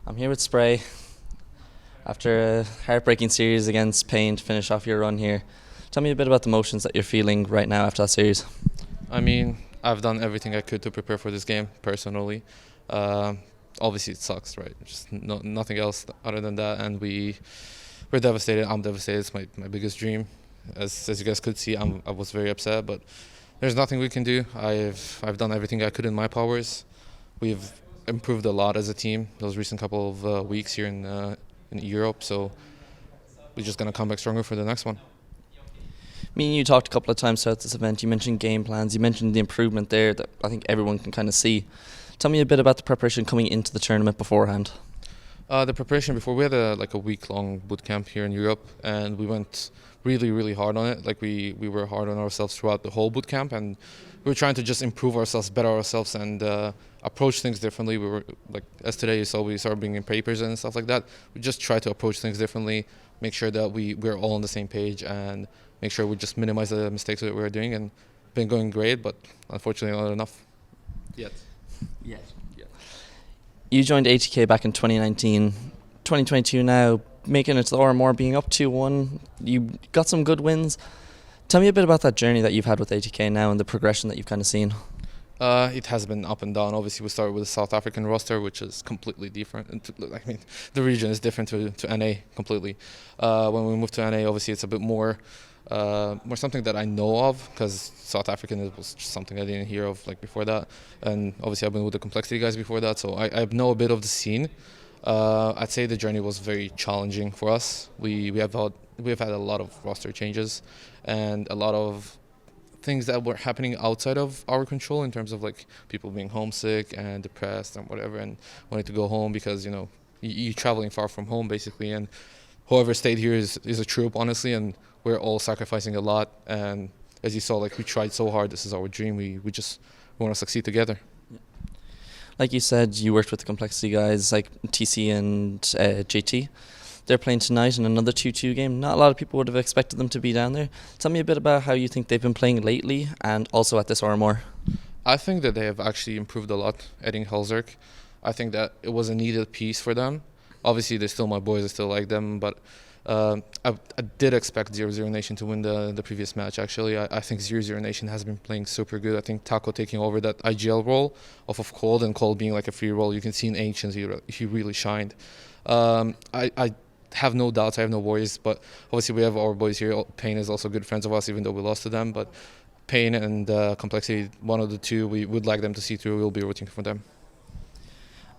I'm here with Spray after a heartbreaking series against Payne to finish off your run here. Tell me a bit about the emotions that you're feeling right now after that series. I mean, I've done everything I could to prepare for this game personally. Uh, Obviously, it sucks, right? Just nothing else other than that, and we're devastated. I'm devastated. It's my biggest dream. As you guys could see, I was very upset, but there's nothing we can do. I've done everything I could in my powers. We've improved a lot as a team those recent couple of weeks here in Europe, so we're just gonna come back stronger for the next one. Me and you talked a couple of times throughout this event. You mentioned game plans. You mentioned the improvement there that I think everyone can kind of see. Tell me a bit about the preparation coming into the tournament beforehand. The preparation before, we had a week-long boot camp here in Europe, and we went really hard on it. Like we were hard on ourselves throughout the whole boot camp, and we were trying to just improve ourselves, better ourselves, and approach things differently. We were like, as today you saw, we started bringing papers and stuff like that. We just try to approach things differently, make sure that we're all on the same page, and make sure we just minimize the mistakes that we were doing. And been going great, but unfortunately not enough yet. Yes. You joined ATK back in 2019. 2022 now, making it to the RMR, being up 2-1. You got some good wins. Tell me a bit about that journey that you've had with ATK now and the progression that you've kind of seen. It has been up and down. Obviously, we started with the South African roster, which is completely different. I mean, the region is different to NA completely. When we moved to NA, obviously, it's a bit more something that I know of, because South African was just something I didn't hear of like before that. And obviously, I've been with the Complexity guys before that, so I know a bit of the scene. I'd say the journey was very challenging for us. We have had a lot of roster changes and a lot of things that were happening outside of our control, in terms of like people being homesick and depressed and whatever, and wanting to go home because you're traveling far from home basically. And whoever stayed here is a troop, honestly, and we're all sacrificing a lot. And as you saw, like, we tried so hard. This is our dream. We want to succeed together. Like you said, you worked with the Complexity guys like TC and JT. They're playing tonight in another 2-2 game. Not a lot of people would have expected them to be down there. Tell me a bit about how you think they've been playing lately and also at this RMR. I think that they have actually improved a lot, adding Helzerk. I think that it was a needed piece for them. Obviously, they're still my boys. I still like them, but I did expect 0-0 Nation to win the previous match, actually. I think 0-0 Nation has been playing super good. I think Taco taking over that IGL role off of Cold, and Cold being like a free role. You can see in Ancients he really shined. I have no doubts, I have no worries, but obviously we have our boys here. Payne is also good friends of us, even though we lost to them. But Payne and Complexity, one of the two, we would like them to see through. We'll be rooting for them.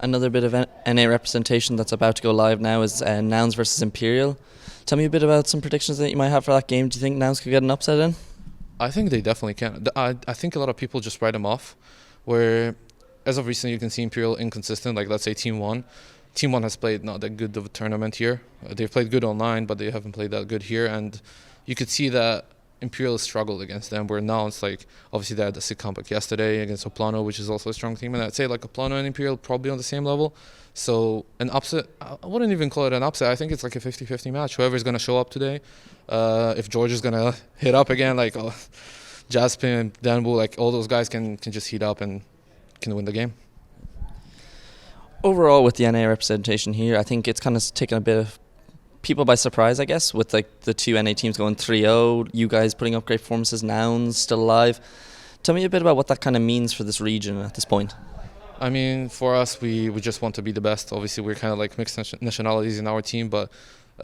Another bit of NA representation that's about to go live now is Nouns versus Imperial. Tell me a bit about some predictions that you might have for that game. Do you think Nouns could get an upset in? I think they definitely can. I think a lot of people just write them off, where as of recently you can see Imperial inconsistent. Like, let's say Team 1. Team 1 has played not that good of a tournament here. They've played good online, but they haven't played that good here. And you could see that Imperial struggled against them, where now it's like, obviously they had a sick comeback yesterday against Oplano, which is also a strong team. And I'd say like Oplano and Imperial probably on the same level. So an upset, I wouldn't even call it an upset. I think it's like a 50-50 match. Whoever's going to show up today, if George is going to hit up again, like Jaspin, Danbu, like all those guys can just heat up and can win the game. Overall, with the NA representation here, I think it's kind of taken a bit of people by surprise, I guess, with like the two NA teams going 3-0, you guys putting up great performances, Nouns still alive. Tell me a bit about what that kind of means for this region at this point. I mean, for us, we just want to be the best. Obviously, we're kind of like mixed nationalities in our team, but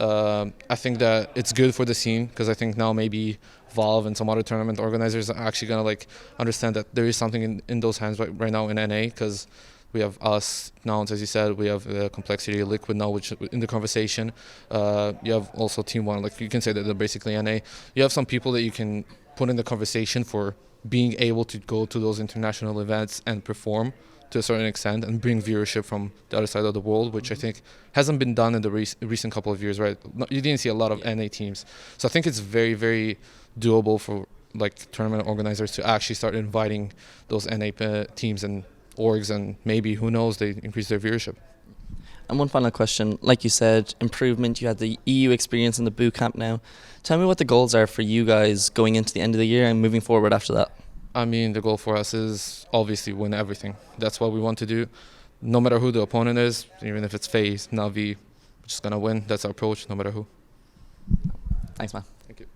I think that it's good for the scene, because I think now maybe Valve and some other tournament organizers are actually going to like understand that there is something in those hands right now in NA, because we have us, Nouns, as you said. We have Complexity, Liquid now, which in the conversation. You have also Team 1. Like, you can say that they're basically NA. You have some people that you can put in the conversation for being able to go to those international events and perform to a certain extent and bring viewership from the other side of the world, which I think hasn't been done in the recent couple of years, right? You didn't see a lot of NA teams. So I think it's very, very doable for like tournament organizers to actually start inviting those NA teams and orgs, and maybe, who knows, they increase their viewership. And one final question, like you said, improvement, you had the EU experience in the boot camp now. Tell me what the goals are for you guys going into the end of the year and moving forward after that. I mean, the goal for us is obviously win everything. That's what we want to do. no matter who the opponent is, even if it's FaZe, Navi, we're just gonna win. That's our approach, no matter who. Thanks, man. Thank you.